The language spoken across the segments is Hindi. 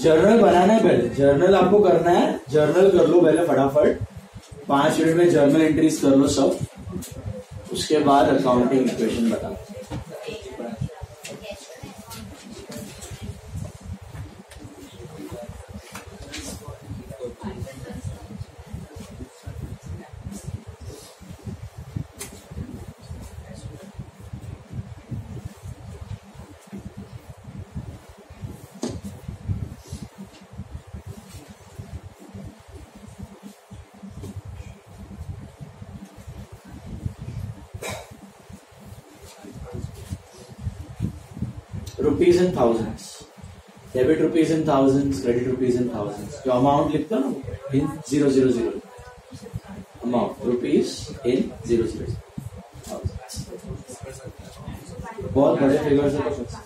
जर्नल बनाना है पहले, जर्नल आपको करना है, जर्नल कर लो पहले फटाफट, 5 मिनट में जर्नल एंट्रीज कर लो सब, उसके बाद अकाउंटिंग इक्वेशन बताओ। Rupees in thousands, debit rupees in thousands, credit rupees in thousands, जो अमाउंट लिखता ना इन 000, अमाउंट रुपीज इन 000, बहुत बड़े फिगर्स है।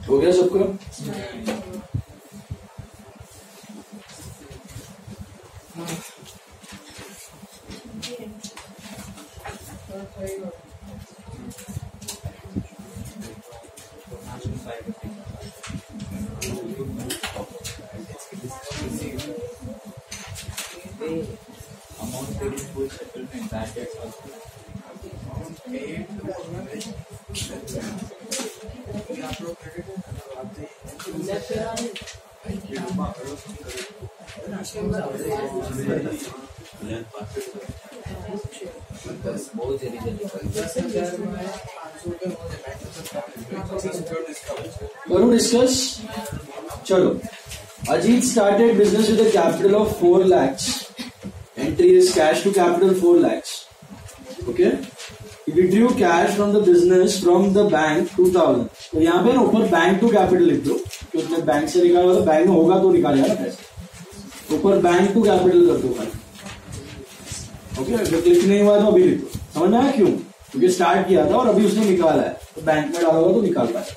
हो गया सबको? करो डिस्कस. चलो, Ajit started business with a capital of 4 lakhs. Entry is cash to capital 4 lakhs. Okay. He withdrew cash from the business from the bank 2000. तो यहाँ पे ना ऊपर बैंक टू कैपिटल लिख दो कि उसने बैंक से निकाला तो बैंक में होगा तो निकालेगा ना पैसे. ऊपर बैंक टू कैपिटल कर दो भाई. ओके, अगर क्लिक नहीं हुआ तो अभी लिख दो. समझ में आया क्यों? क्योंकि स्टार्ट किया था और अभी उसने निकाला है तो बैंक में डालोगा तो निकाल पाएगा.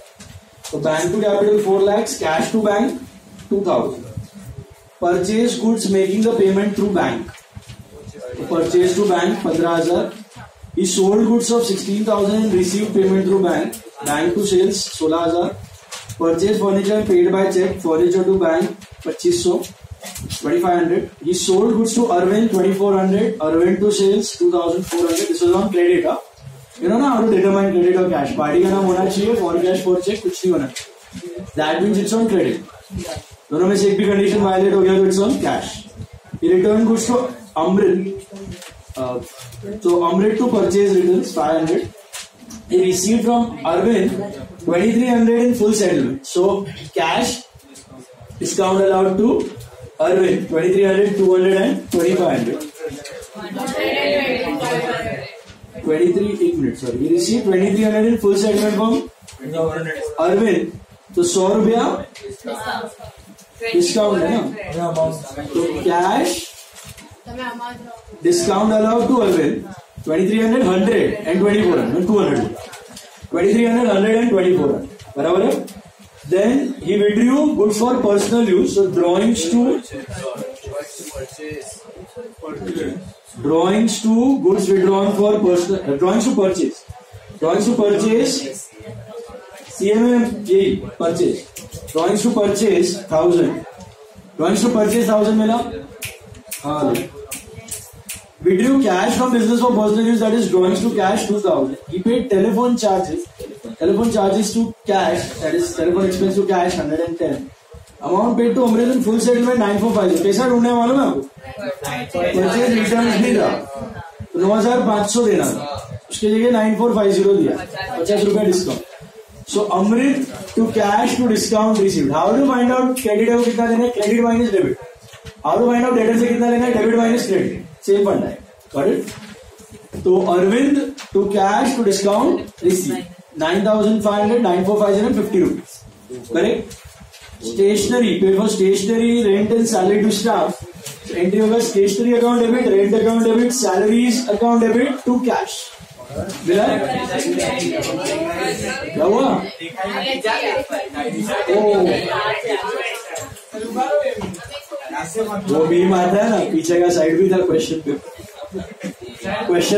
तो bank to capital 4 lakhs, cash to bank 2000. Purchase goods making the payment through bank. Purchase to bank 15,000. He sold goods of 16,000 and received payment through bank. Bank to sales 16,000. Purchase furniture and paid by check. Furniture to bank 2,500. 2,500. He sold goods to Arvind 2,400. Arvind to sales 2,400. This was on credit. You know ना how to determine credit or cash. Party का नाम होना चाहिए. For cash, for check कुछ नहीं होना. That means it's on credit. दोनों में से एक भी कंडीशन वायलेट हो गया तो it's on cash. He returned goods to Amrit. So Amrit to purchase returns 500. He received from Arvind 2,300 in full settlement. So cash discount allowed to Arvind 2,300, 200 and 2,500. 23 एक minute sorry. He received 2,300 in full settlement from Arvind. तो 100 रुपया डिस्काउंट है ना. तो cash discount allowed to Arvind 2,300, 100 and 2,400. 200. 2,300, 100 and 2,400. बराबर है. Then he withdrew goods for personal use. So drawings to goods withdrawn for personal. Drawings to purchase. CMA purchase. Drawings to purchase 1,000. Drawings to purchase 1,000 मिला. हाँ. Withdrew cash from business for personal use, that is drawings to cash 2,000. He paid telephone charges to cash, that is telephone expense to cash 110. Amount paid to Amrit in full settlement 9,450. कैसा ढूंढने वाला मैं आपको? परचेज रिटर्न नहीं था तो 9,500 देना था, उसके जगह 9,450 दिया, 50 रुपया discount. So Amrit to cash to discount received. How do you find out credit है वो कितना देना है? Credit minus debit. How do you find out debit से कितना लेना है? Debit minus credit. सेम फंडा है. Got it? तो Arvind to cash to discount receive 9,500, 9,450 and 50 rupees. Correct. Stationery paid for stationery, rent and salary to staff. Entry होगा stationery account debit, rent account debit, salaries account debit to cash. मिला? क्या हुआ? वो भी मारता है ना, पीछे का साइड भी था क्वेश्चन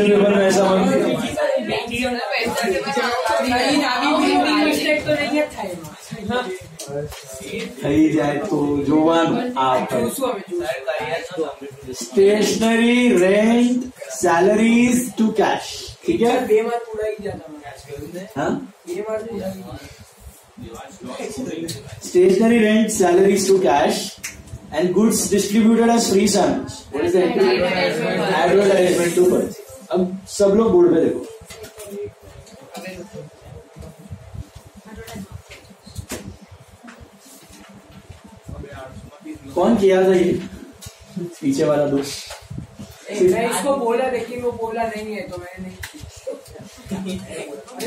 पेपर में ऐसा सही जाए तो जोवान आप stationery, rent, salaries to cash. ठीक है. Stationery, rent, salaries to cash and goods distributed as free samples. What is the advertisement to purchase? अब सब लोग बोर्ड पे देखो. कौन किया था ये? पीछे वाला दोस्त. मैं इसको बोला लेकिन वो बोला नहीं है तो मैंने नहीं.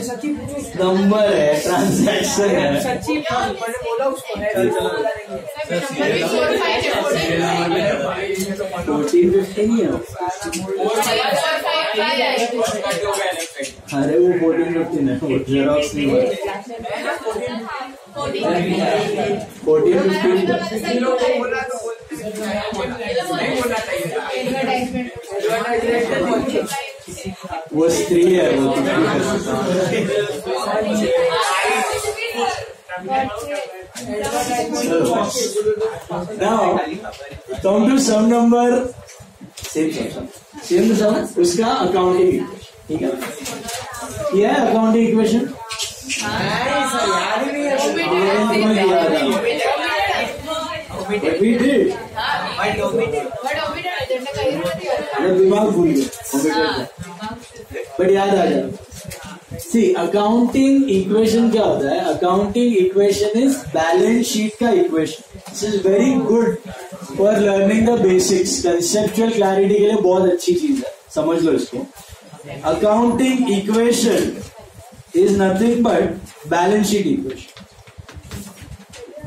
सच्ची नंबर है, ट्रांजैक्शन है. सच्ची मैंने बोला उसको है. 1450 नहीं है. अरे वो 1450 है, वो जेरॉक्स नहीं है. 1450 वो स्त्री है. वो now come to sum number. Same. Same sum उसका अकाउंटिंग इक्वेशन, ठीक है? क्या है अकाउंटिंग इक्वेशन? दिमाग भूल गया, बट याद आ जाए। सी अकाउंटिंग इक्वेशन क्या होता है? Accounting equation is balance sheet का equation. This is very good for learning the basics. Conceptual clarity के लिए बहुत अच्छी चीज है, समझ लो इसको। Accounting equation is nothing but balance sheet equation.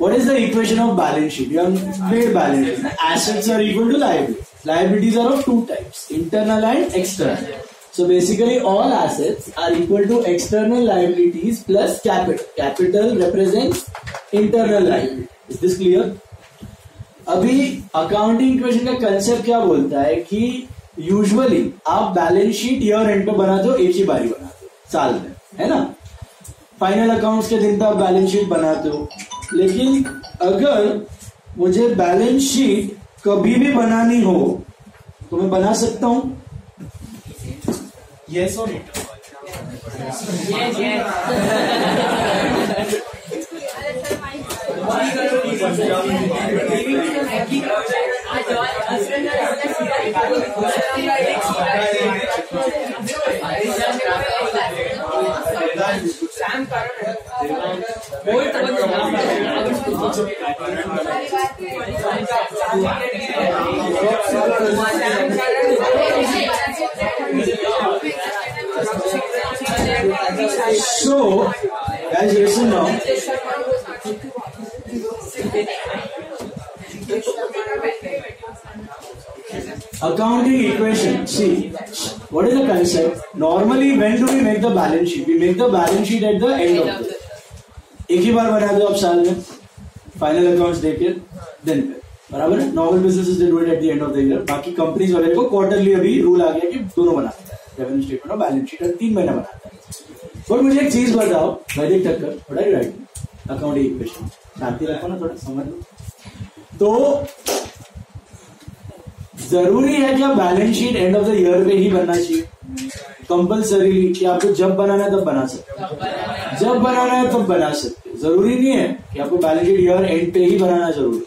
What is the equation of balance sheet? You have made balance sheet. Assets are equal to liabilities. Liabilities are of two types, internal and external. So basically all assets are equal to external liabilities plus capital. Capital represents internal liability. Is this clear? अभी अकाउंटिंग इक्वेशन का कंसेप्ट क्या बोलता है कि यूजुअली आप बैलेंस शीट ईयर एंड पे बनाते हो, एक ही बारी बनाते हो साल में, है ना? फाइनल अकाउंट्स के दिन तो आप बैलेंस शीट बनाते हो, लेकिन अगर मुझे बैलेंस शीट कभी भी बनानी हो तो मैं बना सकता हूं? यस और no? So, guys, listen now. Accounting equation. See, what is the concept? Normally, when do we make the balance sheet? We make the balance sheet at the end of the year. एक ही बार बना दो आप साल में, फाइनल अकाउंट्स देके दिन पे, बराबर है? Normal businesses they do it at the end of the year. बाकी कंपनीज वाले को क्वार्टरली अभी रूल आ गया कि दोनों बनाते हैं, रेवेन्यू स्टेटमेंट और बैलेंस शीट, और 3 महीना बनाता है। और मुझे एक चीज बताओ, वैदिक टक्कर, थोड़ा ही राइट अकाउंटिंग इक्वेशन शांति रखो ना, थोड़ा समझ लो। तो जरूरी है क्या balance sheet end of the year पे ही बनना चाहिए? कंपल्सरीली कि आपको जब बनाना है तब बना सकते हो, जब बनाना है तब बना सकते हो। जरूरी नहीं है कि आपको बैलेंस शीट ईयर एंड पे ही बनाना जरूरी।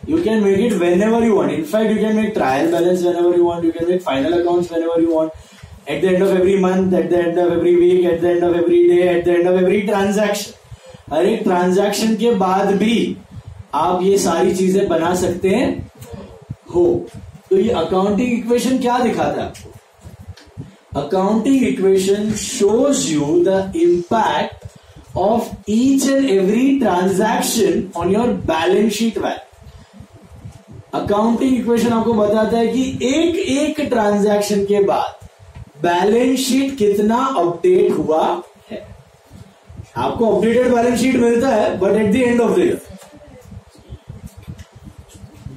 You can make it whenever you want. In fact, you can make trial balance whenever you want. You can make final accounts whenever you want. At the end of every month, at the end of every week, at the end of every day, at the end of every transaction. हर एक ट्रांजैक्शन के बाद भी आप ये सारी चीजें बना सकते हैं हो। तो ये अकाउंटिंग इक्वेशन क्या दिखाता है आपको? Accounting equation shows you the impact of each and every transaction on your balance sheet value. Accounting equation आपको बताता है कि एक एक ट्रांजैक्शन के बाद बैलेंस शीट कितना अपडेट हुआ है। आपको अपडेटेड बैलेंस शीट मिलता है but at the end of the year,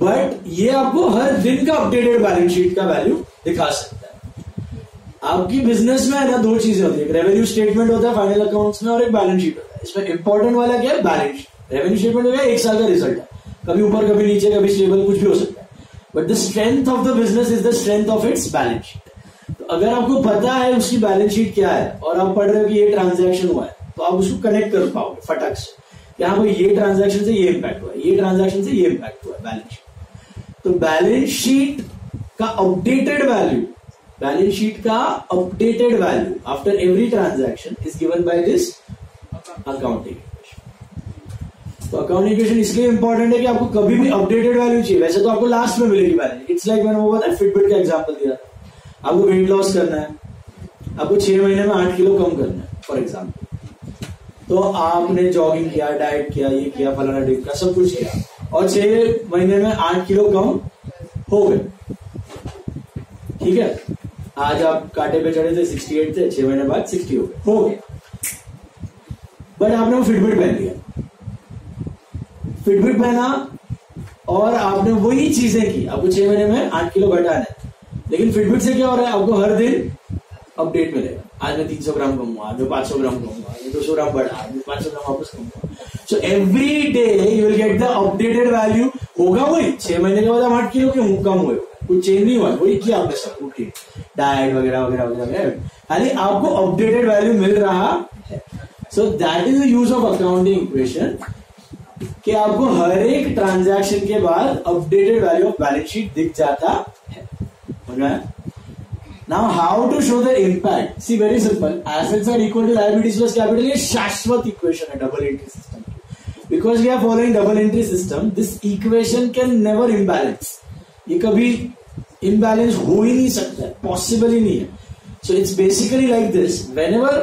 but ये आपको हर दिन का अपडेटेड बैलेंस शीट का वैल्यू दिखा सकता है। आपकी बिजनेस में है ना, 2 चीजें होती है, एक रेवेन्यू स्टेटमेंट होता है फाइनल अकाउंट्स में, और एक बैलेंस शीट होता है। इसमें इंपॉर्टेंट वाला क्या है? Balance sheet. रेवेन्यू स्टेटमेंट हो गया 1 साल का रिजल्ट है, कभी ऊपर कभी नीचे कभी स्टेबल, कुछ भी हो सकता है, but the strength of the business is the strength of its balance sheet. तो अगर आपको पता है उसकी बैलेंस शीट क्या है और आप पढ़ रहे हो कि ये ट्रांजैक्शन हुआ है, तो आप उसको कनेक्ट कर पाओगे फटक से, यहाँ पर ये ट्रांजैक्शन से ये इम्पैक्ट हुआ है, ये ट्रांजैक्शन से ये इम्पैक्ट हुआ है बैलेंस शीट। तो बैलेंस शीट का अपडेटेड वैल्यू, बैलेंस शीट का updated value after every transaction is given by this accounting. तो अकाउंटिंग इक्वेशन इसलिए इंपॉर्टेंट है कि आपको कभी भी अपडेटेड वैल्यू चाहिए। वैसे तो आपको लास्ट में मिलेगी बैलेंस। इट्स लाइक मैंने वो बताया, फिटबिट का एग्जांपल दिया था। आपको वेट लॉस करना है, आपको 6 महीने में 8 किलो कम करना है फॉर एग्जांपल, तो आपने जॉगिंग किया, डाइट किया, ये किया, फलाना टिप का सब कुछ किया, और 6 महीने में 8 किलो कम हो गए। ठीक है, आज आप कांटे पे चढ़े थे 68 थे, 6 महीने बाद 60 हो गए, बट आपने वो फिटबिट पहन लिया, फिटबिट पहना और आपने वही चीजें की। आपको 6 महीने में 8 किलो घटाना है, लेकिन फिटबिट से क्या हो रहा है? आपको हर दिन अपडेट मिलेगा। आज मैं 300 ग्राम कम हुआ, आज मैं 500 ग्राम कम हुआ, 200 ग्राम बढ़ा, 500 ग्राम वापस कम हुआ। So every day you will get the updated value. होगा वही, 6 महीने के बाद 8 किलो क्यों कम हुए, कुछ चेंज नहीं हुआ, वही किया आपने सब कुछ। डाइट वगैरह वगैरह वगैरह, खाली आपको अपडेटेड वैल्यू मिल रहा है. So that is the use of accounting equation, कि आपको हर एक ट्रांजैक्शन के बाद updated value of balance sheet दिख जाता है. Now how to show the impact? See, very simple. Assets are equal to liabilities plus capital. ये शाश्वत इक्वेशन है double entry system. Because we are following double entry system, this equation can never imbalance. ये कभी imbalance हो ही नहीं सकता है, possible ही नहीं है. So it's basically like this. Whenever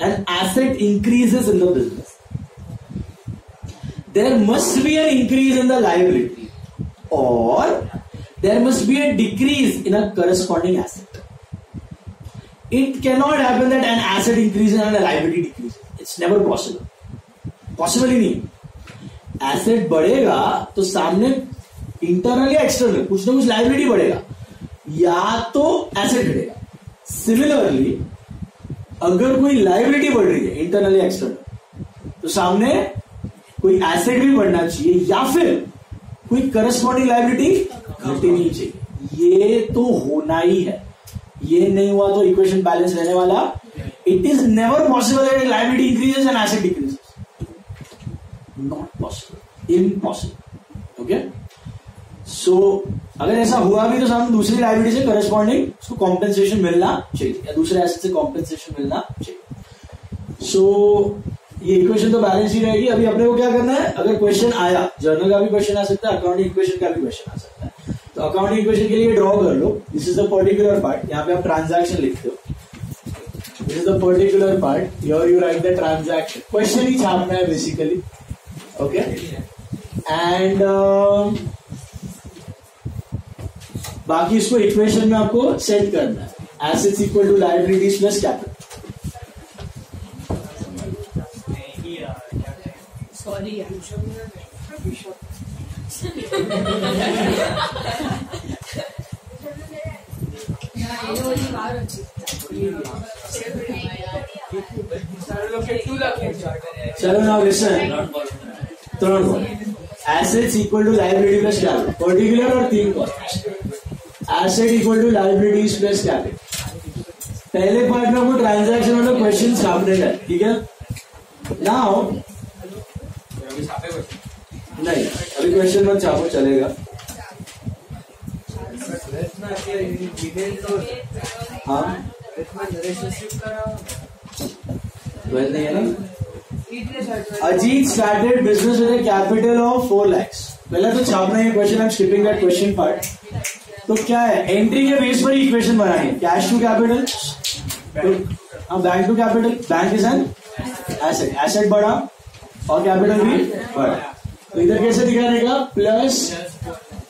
an asset increases in the business, there must be an increase in the liability, or there must be a decrease in a corresponding asset. It cannot happen that an asset increases and a liability decreases. It's never possible. Possible ही नहीं. Asset बढ़ेगा तो सामने इंटरनल या एक्सटर्नल कुछ ना कुछ लाइबिलिटी बढ़ेगा, या तो एसेट घटेगा. सिमिलरली अगर कोई लाइबिलिटी बढ़ रही है इंटरनल या एक्सटर्नल, तो सामने कोई एसेट भी बढ़ना चाहिए, या फिर कोई करस्पॉन्डिंग लाइबिलिटी घटनी चाहिए. ये तो होना ही है. ये नहीं हुआ तो इक्वेशन बैलेंस रहने वाला. It is never possible that liability increases and asset decreases. Not possible, impossible. Okay, so अगर ऐसा हुआ भी तो सामने दूसरी लायबिलिटी से करस्पॉन्डिंग उसको कॉम्पेंसेशन मिलना चाहिए, या दूसरे एसेट से कॉम्पेंसेशन मिलना चाहिए. सो ये इक्वेशन तो बैलेंस ही रहेगी. अभी अपने को क्या करना है, अगर क्वेश्चन आया, जर्नल का भी क्वेश्चन आ सकता है, अकाउंटिंग इक्वेशन का भी क्वेश्चन आ सकता है, तो अकाउंटिंग इक्वेशन के लिए ड्रॉ कर लो. This is the particular part. यहाँ पे आप ट्रांजैक्शन लिखते हो. This is the particular part. Here you write the transaction. Question ही छापना है बेसिकली. ओके, एंड बाकी इसको इक्वेशन में आपको सेट करना है. Assets equal to liabilities plus capital. Sorry चलो नाउ लिसन. त्रण assets equal to liability plus capital. Particular और 3 cost. Asset equal to liabilities plus capital. पहले पार्ट में आपको ट्रांजैक्शन वाला क्वेश्चन छापने का, ठीक है. नाउ नहीं, अभी क्वेश्चन मत छापो, चलेगा. हाँ, नहीं है ना. Ajit started business with a capital of 4 lakhs. पहले तो छापना है question. I am skipping that question part. तो क्या है, एंट्री के बेस पर ही इक्वेशन बनाएंगे. Cash to capital, bank to capital. Bank is an asset. Asset बढ़ा और कैपिटल भी बढ़ा. तो इधर कैसे दिखाने का, plus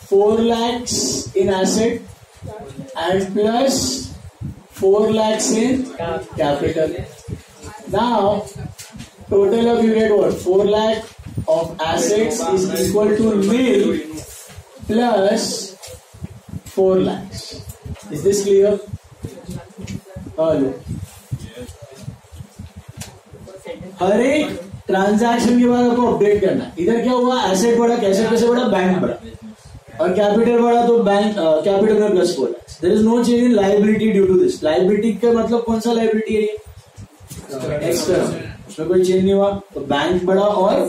4 lakhs in asset and plus 4 lakhs in capital. Now, total of you get what? 4 lakh of assets is equal to nil plus 4 lakhs. Is this clear? Hello. हर एक ट्रांजैक्शन के बाद आपको अपडेट करना है. इधर क्या हुआ, एसेट बढ़ा, कैसे बढ़ा, बैंक बढ़ा, और कैपिटल बढ़ा तो बैंक कैपिटल में plus 4 lakhs. There is no change in liability due to this. Liability का मतलब कौन सा लायबिलिटी है, ये एक्सटर्नल. उसमें कोई चेंज नहीं हुआ, तो बैंक बढ़ा और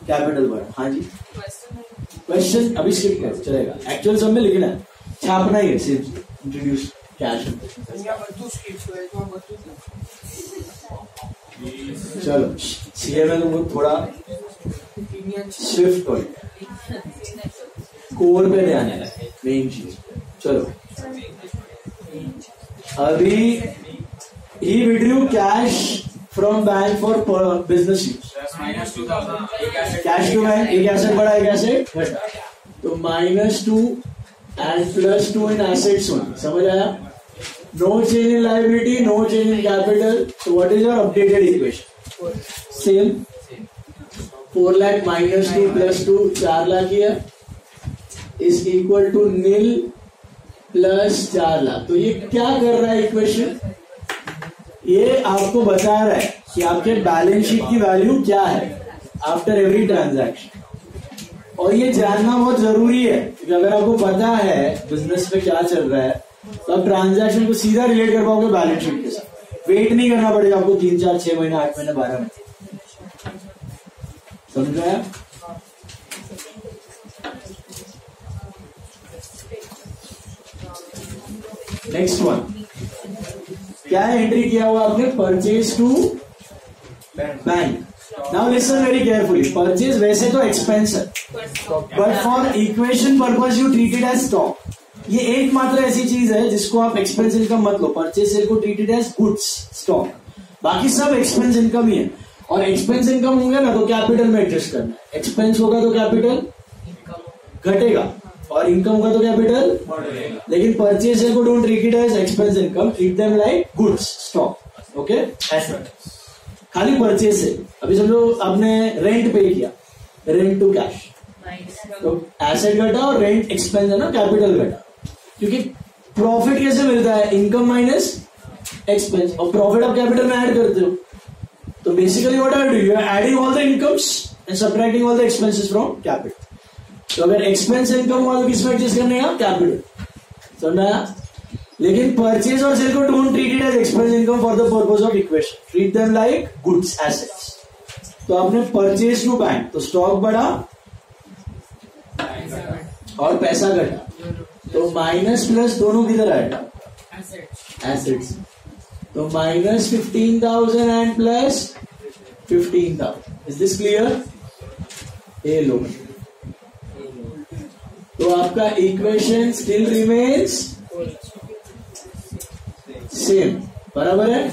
कैपिटल बढ़ा. हाँ जी, क्वेश्चन अभी स्किप करो, चलेगा. एक्चुअल सब में लिखना है, छापना ही है सिर्फ. Introduce cash. चलो सीए में तो थोड़ा स्विफ्ट हो, कोर पे ध्यान है, मेन चीज. चलो अभी ही withdrew cash from bank for business use. Cash to bank, एक एसेट बढ़ा एक एसेट घटा, तो -2 एंड +2 इन एसेट्स ओनली. समझ आया? No change in liability, no change in capital. So what is your updated equation? Same. 4 lakh -2 + 2, 4 lakh here is equal to nil plus 4 lakh. तो ये क्या कर रहा है इक्वेशन? ये आपको बता रहा है कि आपके बैलेंस शीट की वैल्यू क्या है आफ्टर एवरी ट्रांजैक्शन. और ये जानना बहुत जरूरी है, क्योंकि अगर आपको पता है बिजनेस में क्या चल रहा है, तो आप ट्रांजैक्शन को सीधा रिलेट कर पाओगे बैलेंस शीट के साथ, वेट नहीं करना पड़ेगा आपको 3, 4, 6 महीने, 8 महीने, 12 महीने। समझ गया? नेक्स्ट वन क्या है? एंट्री किया हुआ आपने purchase to bank. Now listen very carefully, purchase वैसे तो एक्सपेंस है, but for equation purpose you treat it as stock. ये एकमात्र ऐसी चीज है जिसको आप एक्सपेंस इनकम मत लो, परचेज सेल को treat it as goods stock, बाकी सब एक्सपेंस इनकम ही है। और एक्सपेंस इनकम होंगे ना तो कैपिटल में एडजस्ट करना है, एक्सपेंस होगा तो कैपिटल घटेगा और इनकम होगा तो कैपिटल बढ़ेगा। लेकिन परचेज सेल को don't treat it as expense income, treat them like goods stock. Okay, खाली परचेज से। अभी समझो आपने रेंट पे किया, रेंट टू कैश, तो एसेट घटा और रेंट एक्सपेंस है ना, कैपिटल घटा। क्योंकि प्रॉफिट कैसे मिलता है? इनकम माइनस एक्सपेंस, और प्रॉफिट आप कैपिटल में ऐड करते हो। तो basically what are doing, you are adding all the incomes and subtracting all the expenses from capital. तो अगर एक्सपेंस इनकम हुआ तो किसमें एडजस्ट करने का? कैपिटल। समझा? लेकिन परचेज और सेल को don't treat it as expense income for the purpose of equation, treat them like goods assets. तो आपने परचेज टू बैंक, तो स्टॉक बढ़ा और पैसा घटा, तो माइनस प्लस दोनों किधर आएगा? एसेट्स। तो minus 15,000 and plus 15,000। Is this clear? ए लो, तो आपका इक्वेशन स्टिल रिमेन्स सेम, बराबर है?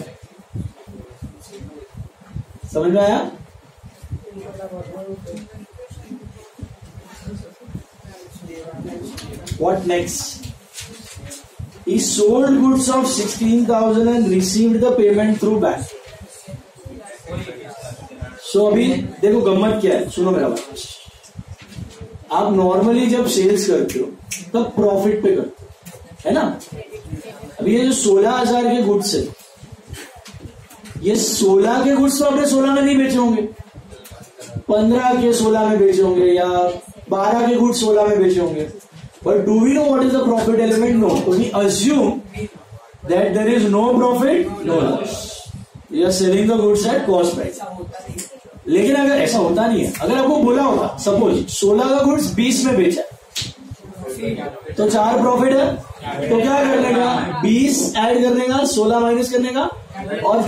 समझ में आया? What next? He sold goods of 16,000 and received the payment through bank. So अभी देखो गम्मत क्या है, सुनो मेरा बात। आप नॉर्मली जब सेल्स करते हो तब प्रॉफिट पे करते हो, है ना? अभी ये जो 16,000 के गुड्स है, ये 16 के गुड्स तो आपने 16 में नहीं बेचे होंगे, 15 के 16 में बेचे होंगे, या 12 के गुड्स 16 में बेचे होंगे। But do we know what is the profit element? No. So we assume that there is no profit, no loss. We are selling the goods at cost price. लेकिन अगर ऐसा होता नहीं है, अगर आपको बोला होगा सपोज 16 का गुड्स 20 में बेचा तो 4 प्रॉफिट है, तो क्या करने का? 20 ऐड करने का, 16 माइनस करने का, और